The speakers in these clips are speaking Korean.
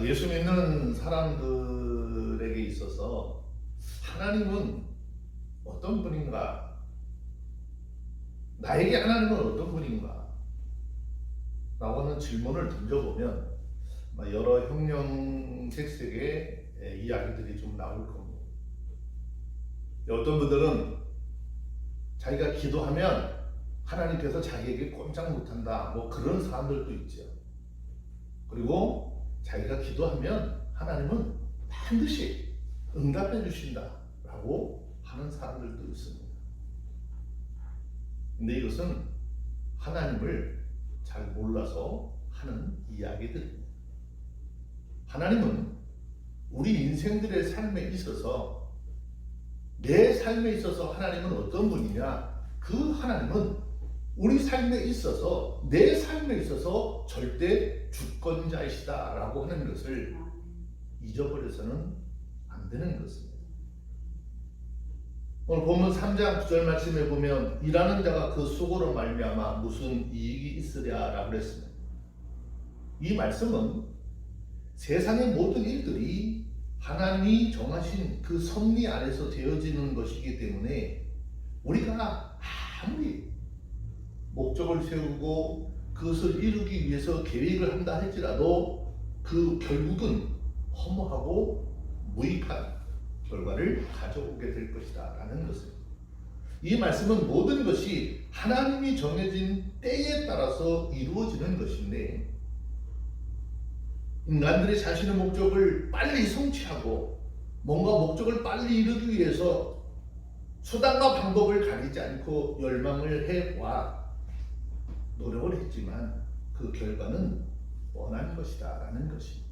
예수 믿는 사람들에게 있어서 하나님은 어떤 분인가? 나에게 하나님은 어떤 분인가? 라고 하는 질문을 던져보면 여러 형용색색의 이야기들이 좀 나올 겁니다. 어떤 분들은 자기가 기도하면 하나님께서 자기에게 꼼짝 못한다, 그런 사람들도 있죠. 그리고 자기가 기도하면 하나님은 반드시 응답해 주신다 라고 하는 사람들도 있습니다. 근데 이것은 하나님을 잘 몰라서 하는 이야기들입니다. 하나님은 우리 인생들의 삶에 있어서, 내 삶에 있어서 하나님은 어떤 분이냐? 그 하나님은 우리 삶에 있어서, 내 삶에 있어서 절대 주권자이시다 라고 하는 것을 잊어버려서는 안 되는 것입니다. 오늘 본문 3장 9절 말씀에 보면 일하는 자가 그 수고로 말미암아 무슨 이익이 있으랴 라고 했습니다. 이 말씀은 세상의 모든 일들이 하나님이 정하신 그 섭리 안에서 되어지는 것이기 때문에 우리가 아무리 목적을 세우고 그것을 이루기 위해서 계획을 한다 할지라도 그 결국은 허무하고 무익한 결과를 가져오게 될 것이다 라는 것입니다. 이 말씀은 모든 것이 하나님이 정해진 때에 따라서 이루어지는 것인데, 인간들이 자신의 목적을 빨리 성취하고 뭔가 목적을 빨리 이루기 위해서 수단과 방법을 가리지 않고 열망을 해와 노력을 했지만 그 결과는 뻔한 것이다 라는 것입니다.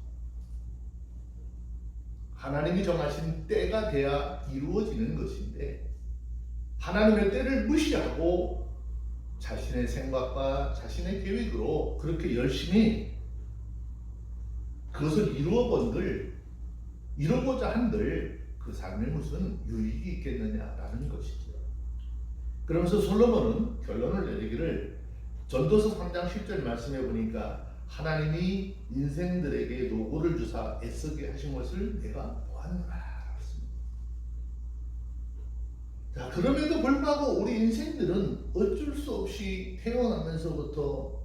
하나님이 정하신 때가 돼야 이루어지는 것인데, 하나님의 때를 무시하고 자신의 생각과 자신의 계획으로 그렇게 열심히 그것을 이루고자 한들 그 삶에 무슨 유익이 있겠느냐라는 것이죠. 그러면서 솔로몬은 결론을 내리기를, 전도서 3장 10절 말씀해 보니까 하나님이 인생들에게 노고를 주사 애쓰게 하신 것을 내가 보았노라 했습니다. 자, 그럼에도 불구하고 우리 인생들은 어쩔 수 없이 태어나면서부터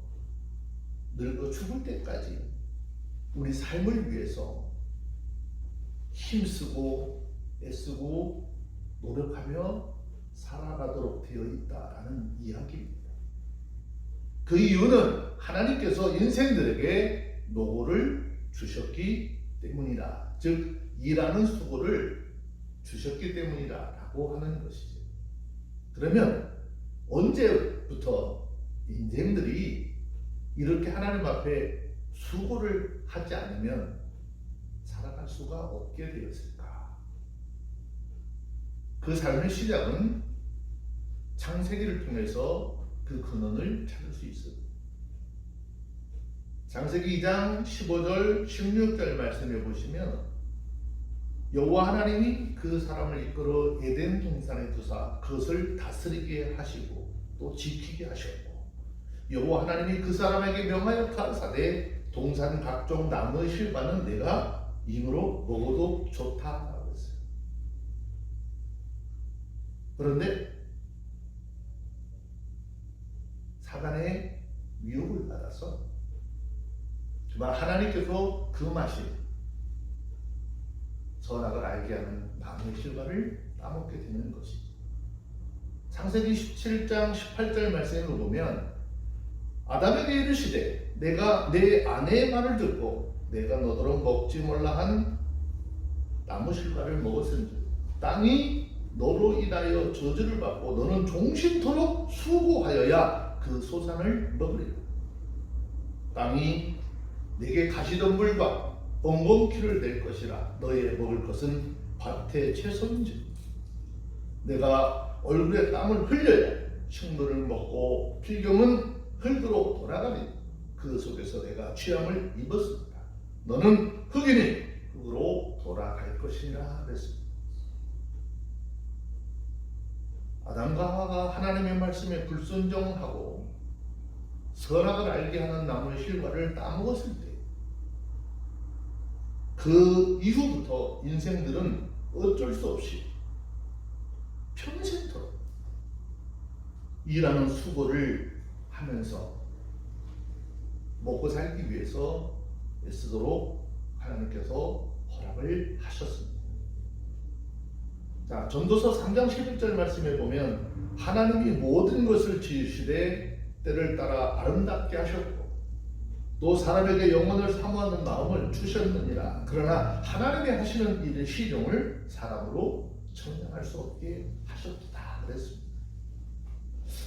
늙어 죽을 때까지 우리 삶을 위해서 힘쓰고 애쓰고 노력하며 살아가도록 되어 있다라는 이야기입니다. 그 이유는 하나님께서 인생들에게 노고를 주셨기 때문이다. 즉 일하는 수고를 주셨기 때문이다 라고 하는 것이죠. 그러면 언제부터 인생들이 이렇게 하나님 앞에 수고를 하지 않으면 살아갈 수가 없게 되었을까? 그 삶의 시작은 창세기를 통해서 그 근원을 찾을 수 있습니다. 창세기 2장 15절 16절 말씀해 보시면 여호와 하나님이 그 사람을 이끌어 에덴 동산에 두사 그것을 다스리게 하시고 또 지키게 하셨고, 여호와 하나님이 그 사람에게 명하여 가라사대 동산 각종 나무의 실과는 내가 임으로 먹어도 좋다라고 했어요. 그런데 사단의 유혹을 받아서 정말 하나님께서 그 맛이 선악을 알게 하는 나무의 실과를 따먹게 되는 것이죠. 창세기 17장 18절 말씀을 보면 아담에게 이르시되 내가 내 아내의 말을 듣고 내가 너더러 먹지 말라 한 나무 실과를 먹었은지 땅이 너로 인하여 저주를 받고 너는 종신토록 수고하여야 그 소산을 먹으리라. 땅이 내게 가시덤불과 엉겅퀴를 낼 것이라. 너의 먹을 것은 밭의 채소인지 내가 얼굴에 땀을 흘려야 식물을 먹고 필경은 흙으로 돌아가니 그 속에서 내가 취함을 입었습니다. 너는 흙이니 흙으로 돌아갈 것이라 그랬습니다. 아담과 하와가 하나님의 말씀에 불순종하고 선악을 알게 하는 나무의 실과를 따먹었을 때 그 이후부터 인생들은 어쩔 수 없이 평생토록 일하는 수고를 하면서 먹고 살기 위해서 애쓰도록 하나님께서 허락을 하셨습니다. 자, 전도서 3장 11절 말씀에 보면 하나님이 모든 것을 지으시되 때를 따라 아름답게 하셨고 또 사람에게 영혼을 사모하는 마음을 주셨느니라. 그러나 하나님이 하시는 일의 시종을 사람으로 청량할 수 없게 하셨다 그랬습니다.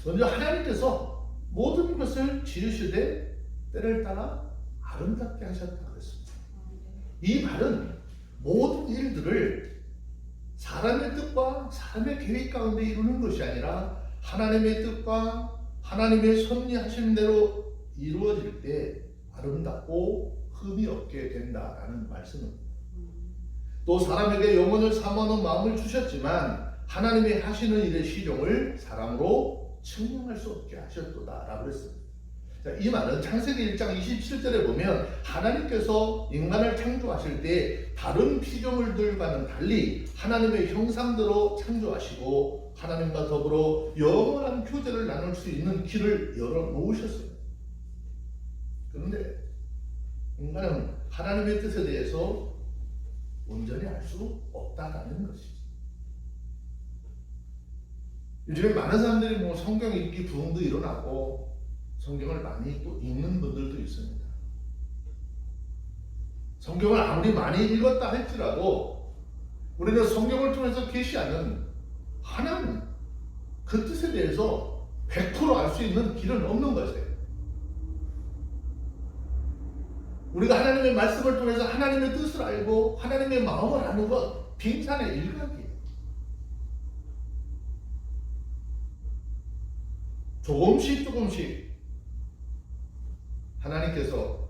먼저 하나님께서 모든 것을 지으시되 때를 따라 아름답게 하셨다 그랬습니다. 이 말은 모든 일들을 사람의 뜻과 사람의 계획 가운데 이루는 것이 아니라 하나님의 뜻과 하나님의 섭리하신 대로 이루어질 때 아름답고 흠이 없게 된다라는 말씀입니다. 또 사람에게 영혼을 사모하는 마음을 주셨지만 하나님이 하시는 일의 시종을 사람으로 측량할 수 없게 하셨도다라고 했습니다. 자, 이 말은 창세기 1장 27절에 보면 하나님께서 인간을 창조하실 때 다른 피조물들과는 달리 하나님의 형상대로 창조하시고 하나님과 더불어 영원한 교제를 나눌 수 있는 길을 열어놓으셨습니다. 그런데 인간은 하나님의 뜻에 대해서 온전히 알 수 없다라는 것이죠. 요즘에 많은 사람들이 뭐 성경 읽기 부흥도 일어나고 성경을 많이 또 읽는 분들도 있습니다. 성경을 아무리 많이 읽었다 할지라도 우리는 성경을 통해서 계시하는 하나님 그 뜻에 대해서 100% 알 수 있는 길은 없는 것이에요. 우리가 하나님의 말씀을 통해서 하나님의 뜻을 알고 하나님의 마음을 아는 것 빙산의 일각이에요. 조금씩 하나님께서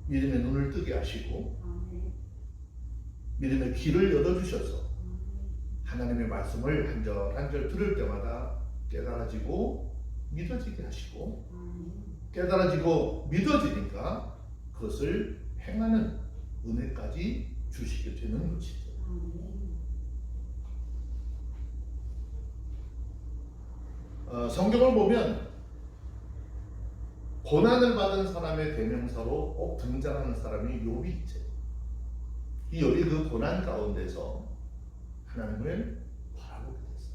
믿음의 눈을 뜨게 하시고 믿음의 길을 열어주셔서 하나님의 말씀을 한 절 한 절 들을 때마다 깨달아지고 믿어지게 하시고 깨달아지고 믿어지니까 그것을 행하는 은혜까지 주시게 되는 것이죠. 성경을 보면 고난을 받은 사람의 대명사로 꼭 등장하는 사람이 욥이 있죠. 이 욥이 그 고난 가운데서 하나님을 바라보게 됐어요.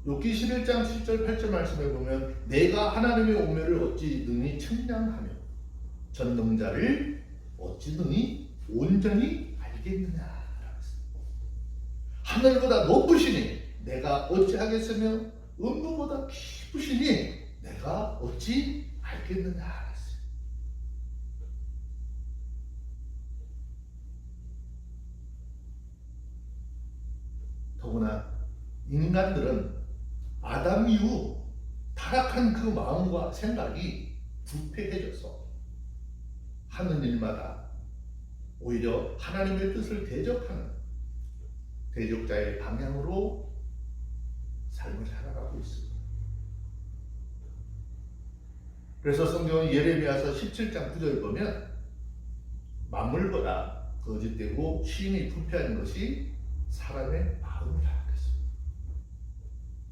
욥기 11장 7절 8절 말씀에 보면 내가 하나님의 오묘를 어찌 능히 측량하며 전능자를 어찌 능히 온전히 알겠느냐. 하늘보다 높으시니 내가 어찌하겠으며 음부보다 깊으시니 내가 어찌 알겠느냐. 더구나 인간들은 아담 이후 타락한 그 마음과 생각이 부패해져서 하는 일마다 오히려 하나님의 뜻을 대적하는 대적자의 방향으로 삶을 살아가고 있습니다. 그래서 성경은 예레미야서 17장 9절 보면 만물보다 거짓되고 심히 부패한 것이 사람의 마음이라 그랬습니다.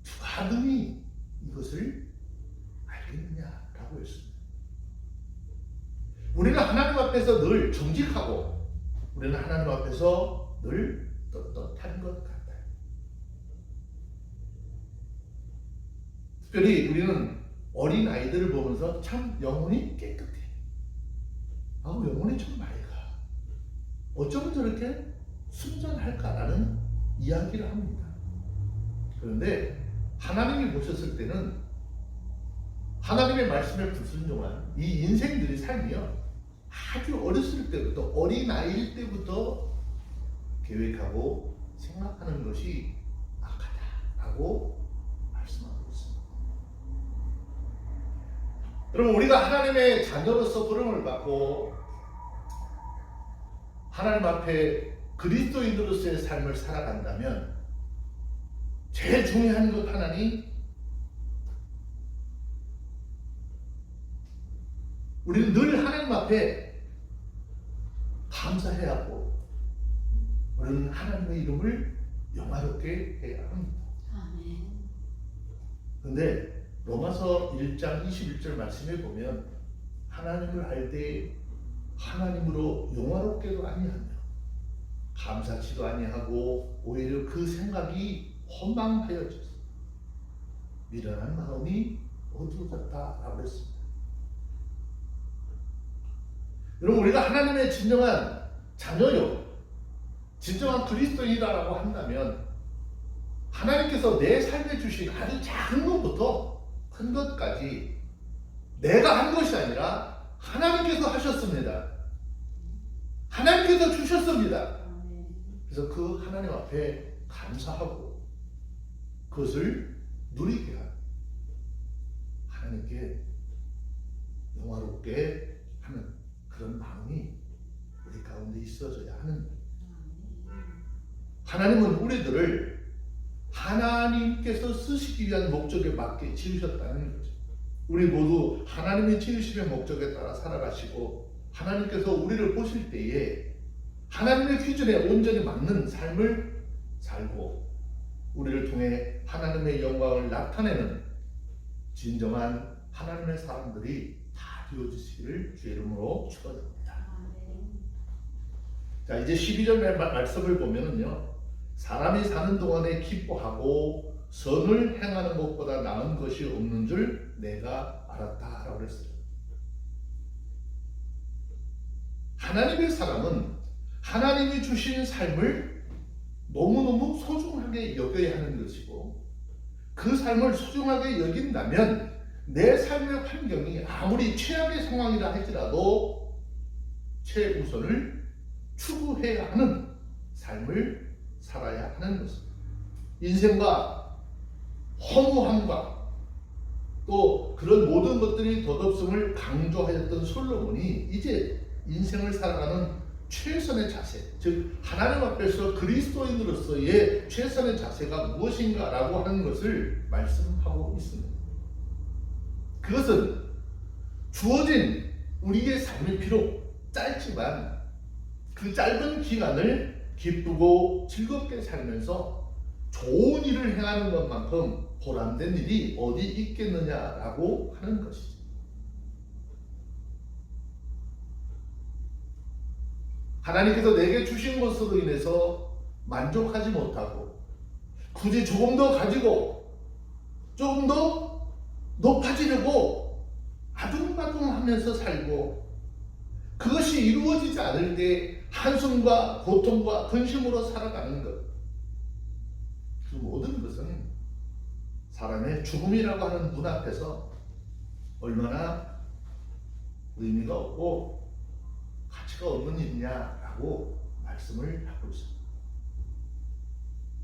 누가 능히 이것을 알겠느냐라고 했습니다. 우리는 하나님 앞에서 늘 정직하고 우리는 하나님 앞에서 늘 떳떳한 것 같아요. 특별히 우리는 어린 아이들을 보면서 참 영혼이 깨끗해. 영혼이 참 맑아. 어쩌면 저렇게 순전할까라는 이야기를 합니다. 그런데 하나님이 보셨을 때는 하나님의 말씀에 불순종한 이 인생들의 삶이요 아주 어렸을 때부터 어린아이일 때부터 계획하고 생각하는 것이 악하다라고 말씀하고 있습니다. 여러분 우리가 하나님의 자녀로서 부름을 받고 하나님 앞에 그리스도인으로서의 삶을 살아간다면 제일 중요한 것 하나니 우리는 늘 하나님 앞에 감사해야 하고 우리는 하나님의 이름을 영화롭게 해야 합니다. 그런데 로마서 1장 21절 말씀에 보면 하나님을 알 때 하나님으로 영화롭게도 아니하며 감사치도 아니하고 오히려 그 생각이 허망하여졌어. 미련한 마음이 어두워졌다라고 했습니다. 여러분, 우리가 하나님의 진정한 자녀요, 진정한 그리스도인이라고 한다면 하나님께서 내 삶에 주신 아주 작은 것부터 큰 것까지 내가 한 것이 아니라 하나님께서 하셨습니다. 하나님께서 주셨습니다. 그래서 그 하나님 앞에 감사하고 그것을 누리게 하는, 하나님께 영화롭게 하는 그런 마음이 우리 가운데 있어져야 하는 거예요. 하나님은 우리들을 하나님께서 쓰시기 위한 목적에 맞게 지으셨다는 거죠. 우리 모두 하나님의 지으심의 목적에 따라 살아가시고 하나님께서 우리를 보실 때에 하나님의 기준에 온전히 맞는 삶을 살고 우리를 통해 하나님의 영광을 나타내는 진정한 하나님의 사람들이 다 되어주시기를 주의 이름으로 축원합니다. 자, 이제 12절 말씀을 보면은요, 사람이 사는 동안에 기뻐하고 선을 행하는 것보다 나은 것이 없는 줄 내가 알았다라고 했어요. 하나님의 사람은 하나님이 주신 삶을 너무너무 소중하게 여겨야 하는 것이고, 그 삶을 소중하게 여긴다면 내 삶의 환경이 아무리 최악의 상황이라 할지라도 최우선을 추구해야 하는 삶을 살아야 하는 것입니다. 인생과 허무함과 또 그런 모든 것들이 덧없음을 강조하였던 솔로몬이 이제 인생을 살아가는 최선의 자세, 즉 하나님 앞에서 그리스도인으로서의 최선의 자세가 무엇인가라고 하는 것을 말씀하고 있습니다. 그것은 주어진 우리의 삶이 비록 짧지만 그 짧은 기간을 기쁘고 즐겁게 살면서 좋은 일을 행하는 것만큼 보람된 일이 어디 있겠느냐라고 하는 것이죠. 하나님께서 내게 주신 것으로 인해서 만족하지 못하고 굳이 조금 더 가지고 조금 더 높아지려고 아둥바둥하면서 살고 그것이 이루어지지 않을 때 한숨과 고통과 근심으로 살아가는 것, 그 모든 것은 사람의 죽음이라고 하는 문 앞에서 얼마나 의미가 없고 가치가 없는 일이냐라고 말씀을 하고 있습니다.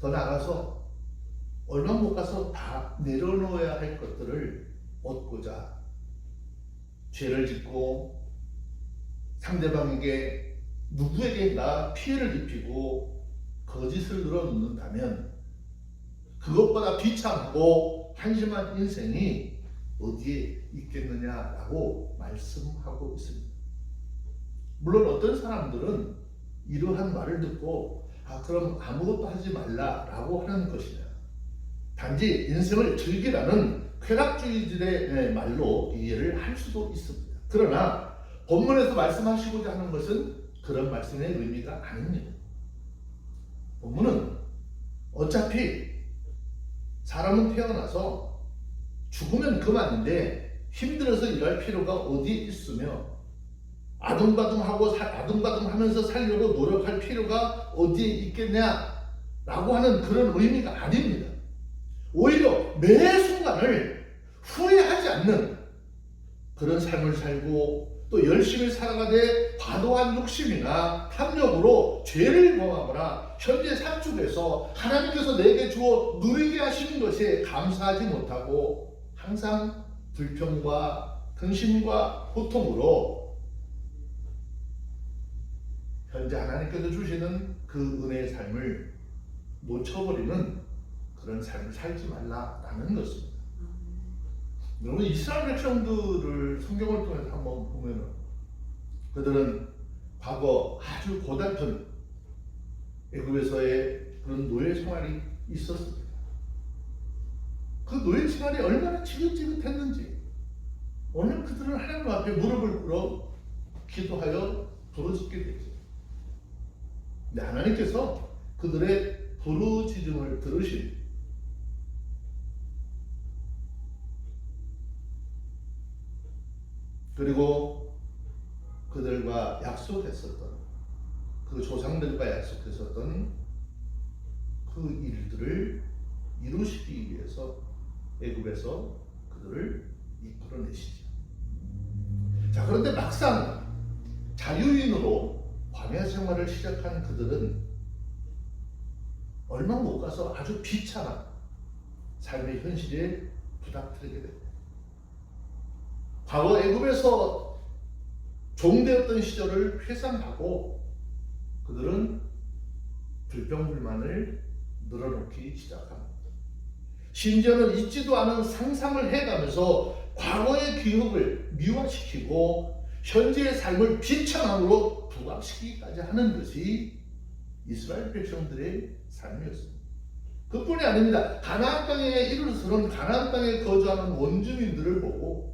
더 나아가서 얼마 못 가서 다 내려놓아야 할 것들을 얻고자 죄를 짓고 상대방에게 누구에게나 피해를 입히고 거짓을 늘어놓는다면 그것보다 비참하고 한심한 인생이 어디에 있겠느냐라고 말씀하고 있습니다. 물론 어떤 사람들은 이러한 말을 듣고 그럼 아무것도 하지 말라라고 하는 것이냐, 단지 인생을 즐기라는 쾌락주의들의 말로 이해를 할 수도 있습니다. 그러나 본문에서 말씀하시고자 하는 것은 그런 말씀의 의미가 아닙니다. 본문은 어차피 사람은 태어나서 죽으면 그만인데 힘들어서 일할 필요가 어디에 있으며 아둥바둥하면서 살려고 노력할 필요가 어디에 있겠냐라고 하는 그런 의미가 아닙니다. 오히려 매 순간을 후회하지 않는 그런 삶을 살고 또 열심히 살아가되 과도한 욕심이나 탐욕으로 죄를 범하거나 현재 삶 속에서 하나님께서 내게 주어 누리게 하시는 것에 감사하지 못하고 항상 불평과 근심과 고통으로 현재 하나님께서 주시는 그 은혜의 삶을 놓쳐버리는 그런 삶을 살지 말라라는 것입니다. 여러분, 이스라엘 백성들을 성경을 통해서 한번 보면 그들은 과거 아주 고달픈 애굽에서의 그런 노예 생활이 있었습니다. 그 노예 생활이 얼마나 지긋지긋했는지 오늘 그들은 하나님 앞에 무릎을 꿇어 기도하여 부르짖게 되죠. 근데 하나님께서 그들의 부르짖음을 들으신 그리고 그들과 약속했었던 그 조상들과 약속했었던 그 일들을 이루시기 위해서 애굽에서 그들을 이끌어내시죠. 자, 그런데 막상 자유인으로 광야 생활을 시작한 그들은 얼마 못 가서 아주 비참한 삶의 현실에 부닥뜨리게 됩니다. 과거 애굽에서 종되었던 시절을 회상하고 그들은 불평불만을 늘어놓기 시작합니다. 심지어는 있지도 않은 상상을 해가면서 과거의 기억을 미화시키고 현재의 삶을 비참함으로 부각시키기까지 하는 것이 이스라엘 백성들의 삶이었습니다. 그뿐이 아닙니다. 가나안 땅에 이르러서는 가나안 땅에 거주하는 원주민들을 보고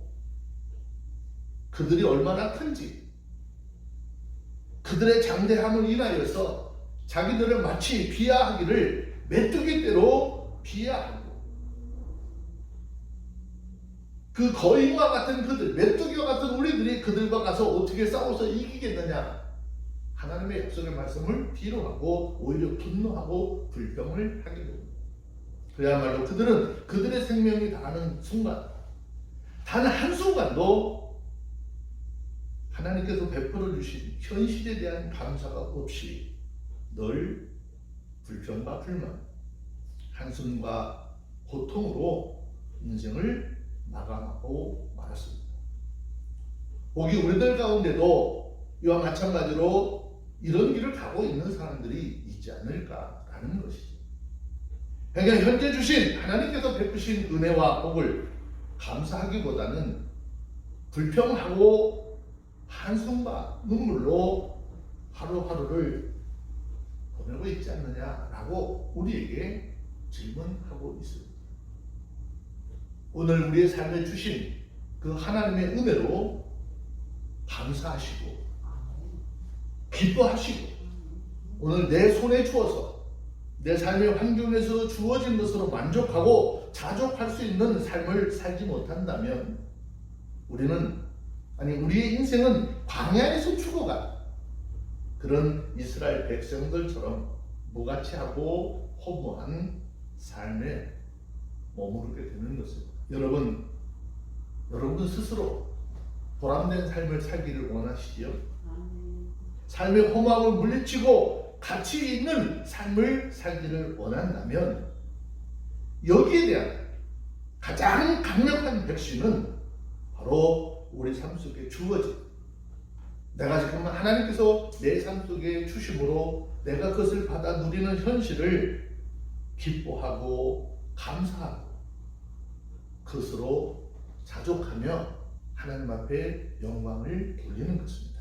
그들이 얼마나 큰지 그들의 장대함을 인하여서 자기들을 마치 비하하기를 메뚜기떼로 비하하고 그 거인과 같은 그들, 메뚜기와 같은 우리들이 그들과 가서 어떻게 싸워서 이기겠느냐, 하나님의 약속의 말씀을 뒤로하고 오히려 분노하고 불평을 하게 됩니다. 그야말로 그들은 그들의 생명이 다하는 순간 단 한순간도 하나님께서 베풀어 주신 현실에 대한 감사가 없이 늘 불평과 불만, 한숨과 고통으로 인생을 마감하고 말았습니다. 혹이 우리들 가운데도 이와 마찬가지로 이런 길을 가고 있는 사람들이 있지 않을까라는 것이죠. 그러니까 현재 주신 하나님께서 베푸신 은혜와 복을 감사하기보다는 불평하고 한숨과 눈물로 하루하루를 보내고 있지 않느냐라고 우리에게 질문하고 있습니다. 오늘 우리의 삶에 주신 그 하나님의 은혜로 감사하시고 기뻐하시고 오늘 내 손에 주어서 내 삶의 환경에서 주어진 것으로 만족하고 자족할 수 있는 삶을 살지 못한다면 우리의 인생은 광야에서 죽어간 그런 이스라엘 백성들처럼 무가치하고 허무한 삶에 머무르게 되는 것입니다. 여러분 스스로 보람된 삶을 살기를 원하시지요? 삶의 허무함을 물리치고 가치 있는 삶을 살기를 원한다면 여기에 대한 가장 강력한 백신은 바로 우리 삶 속에 주어진, 내가 지금 하나님께서 내 삶 속에 주심으로 내가 그것을 받아 누리는 현실을 기뻐하고 감사하고 그것으로 자족하며 하나님 앞에 영광을 돌리는 것입니다.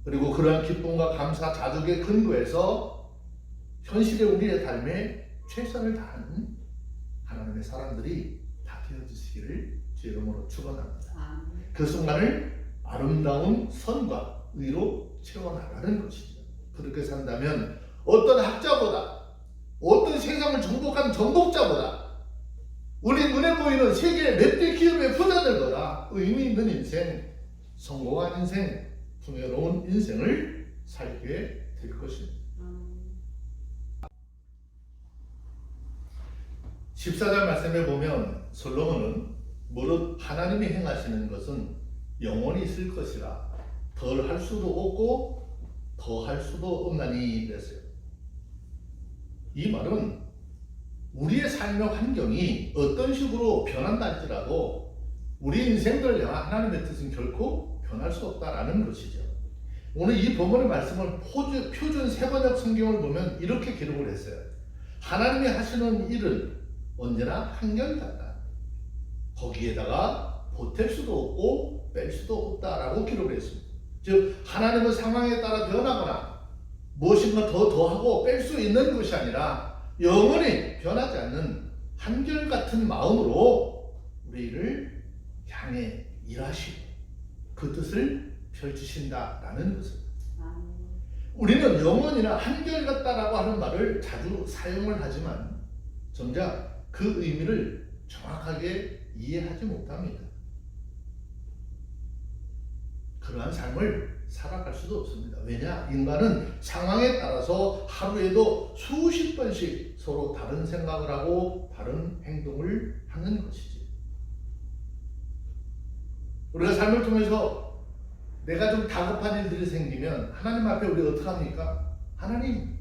그리고 그러한 기쁨과 감사, 자족의 근거에서 현실의 우리의 삶에 최선을 다하는 하나님의 사람들이 다 되어주시기를 주의 이름으로 축원합니다. 그 순간을 아름다운 선과 의로 채워나가는 것이죠. 그렇게 산다면 어떤 학자보다, 어떤 세상을 정복한 정복자보다, 우리 눈에 보이는 세계 몇 대 기업의 부자들보다 의미 있는 인생, 성공한 인생, 풍요로운 인생을 살게 될 것입니다. 14절 말씀에 보면 솔로몬은 무릇 하나님이 행하시는 것은 영원히 있을 것이라 덜 할 수도 없고 더 할 수도 없나니 그랬어요. 이 말은 우리의 삶의 환경이 어떤 식으로 변한다 할지라도 우리 인생들 하나님의 뜻은 결코 변할 수 없다라는 것이죠. 오늘 이 본문의 말씀을 표준 세번역 성경을 보면 이렇게 기록을 했어요. 하나님이 하시는 일은 언제나 한결같다. 거기에다가 보탤 수도 없고 뺄 수도 없다라고 기록을 했습니다. 즉 하나님은 상황에 따라 변하거나 무엇인가 더하고 뺄 수 있는 것이 아니라 영원히 변하지 않는 한결같은 마음으로 우리를 향해 일하시고 그 뜻을 펼치신다라는 것입니다. 우리는 영원이나 한결같다라고 하는 말을 자주 사용을 하지만 정작 그 의미를 정확하게 이해하지 못합니다. 그러한 삶을 살아갈 수도 없습니다. 왜냐? 인간은 상황에 따라서 하루에도 수십 번씩 서로 다른 생각을 하고 다른 행동을 하는 것이지. 우리가 삶을 통해서 내가 좀 다급한 일들이 생기면 하나님 앞에 우리가 어떻게 합니까? 하나님,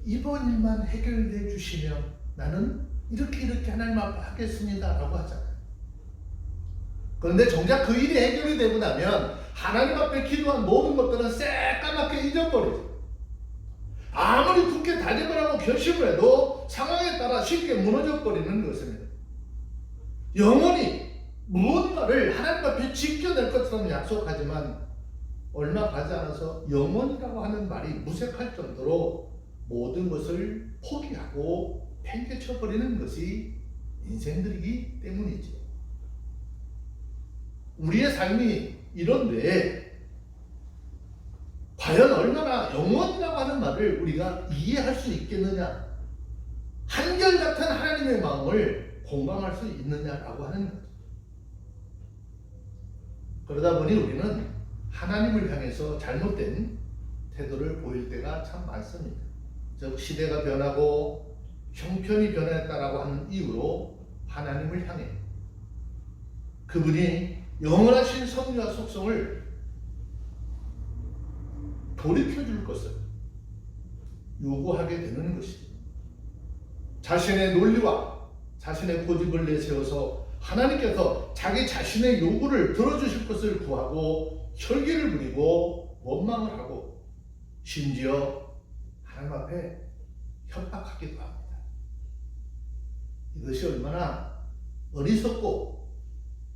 이번 일만 해결해 주시면 나는 이렇게 하나님 앞에 하겠습니다 라고 하잖아요. 그런데 정작 그 일이 해결이 되고 나면 하나님 앞에 기도한 모든 것들은 새까맣게 잊어버리죠. 아무리 굳게 다짐을 하고 결심을 해도 상황에 따라 쉽게 무너져 버리는 것입니다. 영원히 무언가를 하나님 앞에 지켜낼 것처럼 약속하지만 얼마 가지 않아서 영원이라고 하는 말이 무색할 정도로 모든 것을 포기하고 팽개쳐 버리는 것이 인생들이기 때문이죠. 우리의 삶이 이런데 과연 얼마나 영원이라고 하는 말을 우리가 이해할 수 있겠느냐, 한결같은 하나님의 마음을 공감할 수 있느냐라고 하는 거죠. 그러다 보니 우리는 하나님을 향해서 잘못된 태도를 보일 때가 참 많습니다. 즉 시대가 변하고 형편이 변했다라고 하는 이유로 하나님을 향해 그분이 영원하신 섭리와 속성을 돌이켜줄 것을 요구하게 되는 것이죠. 자신의 논리와 자신의 고집을 내세워서 하나님께서 자기 자신의 요구를 들어주실 것을 구하고 혈기를 부리고 원망을 하고 심지어 하나님 앞에 협박하기도 합니다. 이것이 얼마나 어리석고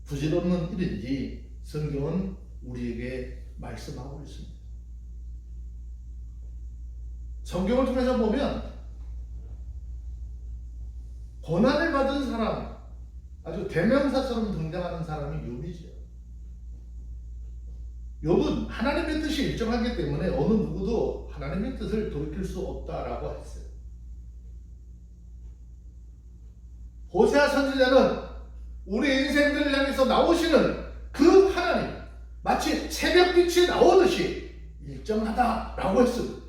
부질없는 일인지 성경은 우리에게 말씀하고 있습니다. 성경을 통해서 보면 고난을 받은 사람, 아주 대명사처럼 등장하는 사람이 욥이죠. 욥은 하나님의 뜻이 일정하기 때문에 어느 누구도 하나님의 뜻을 돌이킬 수 없다라고 했어요. 호세아 선지자는 우리 인생들을 향해서 나오시는 그 하나님, 마치 새벽빛이 나오듯이 일정하다라고 했습니다.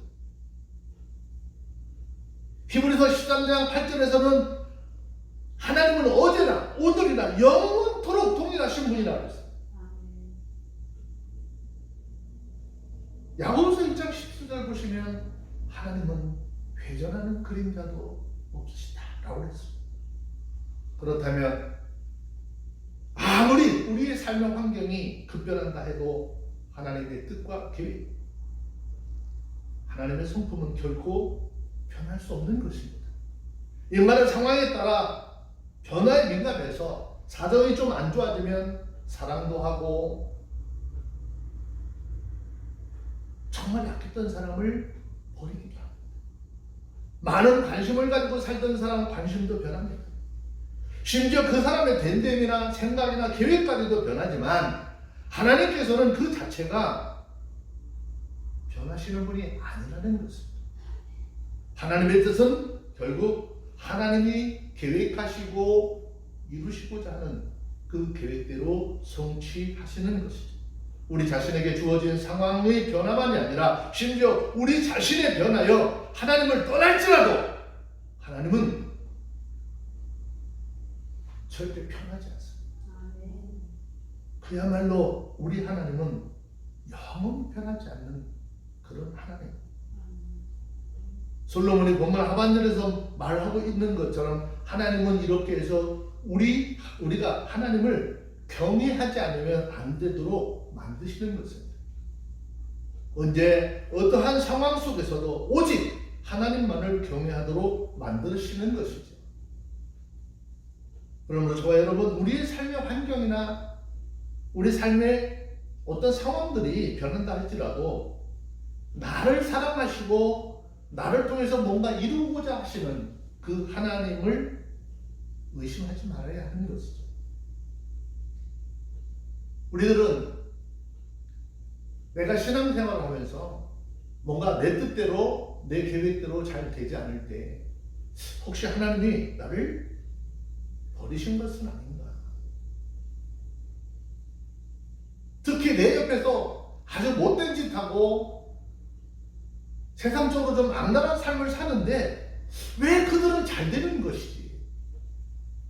히브리서 13장 8절에서는 하나님은 어제나 오늘이나 영원토록 동일하신 분이라고 했어요. 야고보서 1장 17절 보시면 하나님은 회전하는 그림자도 없으시다라고 했습니다. 그렇다면 아무리 우리의 삶의 환경이 급변한다 해도 하나님의 뜻과 계획, 하나님의 성품은 결코 변할 수 없는 것입니다. 인간은 상황에 따라 변화에 민감해서 사정이 좀 안 좋아지면 사랑도 하고 정말 약했던 사람을 버리기도 합니다. 많은 관심을 가지고 살던 사람 관심도 변합니다. 심지어 그 사람의 됨됨이나 생각이나 계획까지도 변하지만 하나님께서는 그 자체가 변하시는 분이 아니라는 것입니다. 하나님의 뜻은 결국 하나님이 계획하시고 이루시고자 하는 그 계획대로 성취하시는 것이죠. 우리 자신에게 주어진 상황의 변화만이 아니라 심지어 우리 자신의 변화여 하나님을 떠날지라도 하나님은 절대 편하지 않습니다. 그야말로 우리 하나님은 영원히 변하지 않는 그런 하나님. 솔로몬이 본문 하반절에서 말하고 있는 것처럼 하나님은 이렇게 해서 우리가 하나님을 경외하지 않으면 안 되도록 만드시는 것입니다. 언제 어떠한 상황 속에서도 오직 하나님만을 경외하도록 만드시는 것이죠. 그러므로 저와 여러분, 우리의 삶의 환경이나 우리 삶의 어떤 상황들이 변한다 할지라도 나를 사랑하시고 나를 통해서 뭔가 이루고자 하시는 그 하나님을 의심하지 말아야 하는 것이죠. 우리들은 내가 신앙생활을 하면서 뭔가 내 뜻대로 내 계획대로 잘 되지 않을 때 혹시 하나님이 나를 버리신 것은 아닌가? 특히 내 옆에서 아주 못된 짓 하고 세상적으로 좀 악랄한 삶을 사는데 왜 그들은 잘 되는 것이지?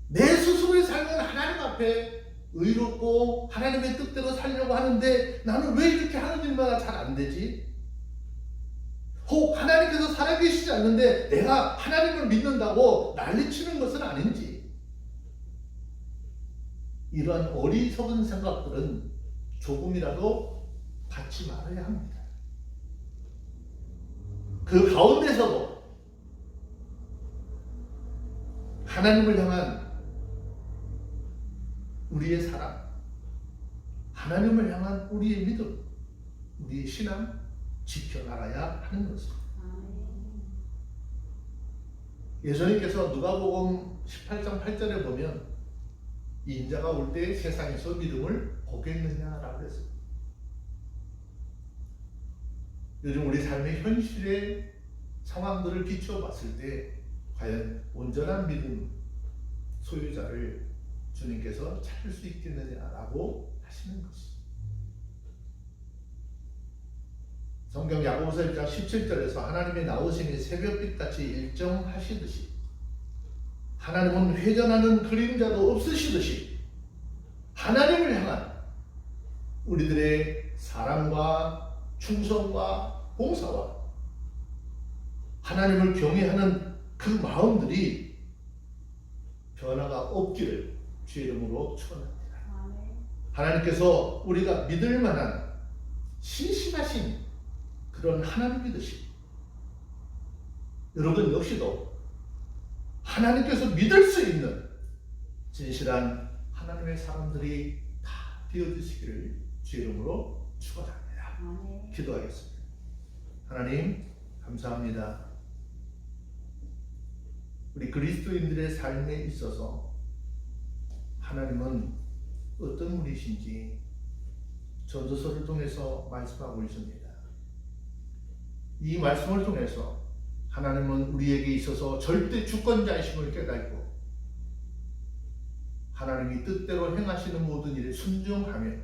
내 스스로의 삶은 하나님 앞에 의롭고 하나님의 뜻대로 살려고 하는데 나는 왜 이렇게 하는 일마다 잘 안 되지? 혹 하나님께서 살아계시지 않는데 내가 하나님을 믿는다고 난리치는 것은 아닌지? 이러한 어리석은 생각들은 조금이라도 갖지 말아야 합니다. 그 가운데서도 하나님을 향한 우리의 사랑, 하나님을 향한 우리의 믿음, 우리의 신앙 지켜나가야 하는 것입니다. 예수님께서 누가복음 18장 8절에 보면 이 인자가 올 때 세상에서 믿음을 보겠느냐라고 했습니다. 요즘 우리 삶의 현실의 상황들을 비춰봤을 때 과연 온전한 믿음 소유자를 주님께서 찾을 수 있겠느냐라고 하시는 것이죠. 성경 야고보서 1장 17절에서 하나님의 나오심이 새벽빛같이 일정하시듯이 하나님은 회전하는 그림자도 없으시듯이 하나님을 향한 우리들의 사랑과 충성과 봉사와 하나님을 경외하는 그 마음들이 변화가 없기를 주의 이름으로 축원합니다. 하나님께서 우리가 믿을 만한 신실하신 그런 하나님 믿으시 여러분 역시도 하나님께서 믿을 수 있는 진실한 하나님의 사람들이 다 되어주시기를 주의 이름으로 축원합니다. 기도하겠습니다. 하나님 감사합니다. 우리 그리스도인들의 삶에 있어서 하나님은 어떤 분이신지 전도서를 통해서 말씀하고 있습니다. 이 말씀을 통해서 하나님은 우리에게 있어서 절대 주권자이심을 깨닫고 하나님이 뜻대로 행하시는 모든 일에 순종하며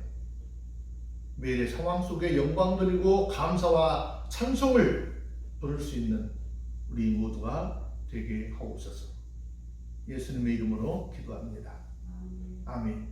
매일의 상황 속에 영광 드리고 감사와 찬송을 부를 수 있는 우리 모두가 되게 하옵소서. 예수님의 이름으로 기도합니다. 아멘.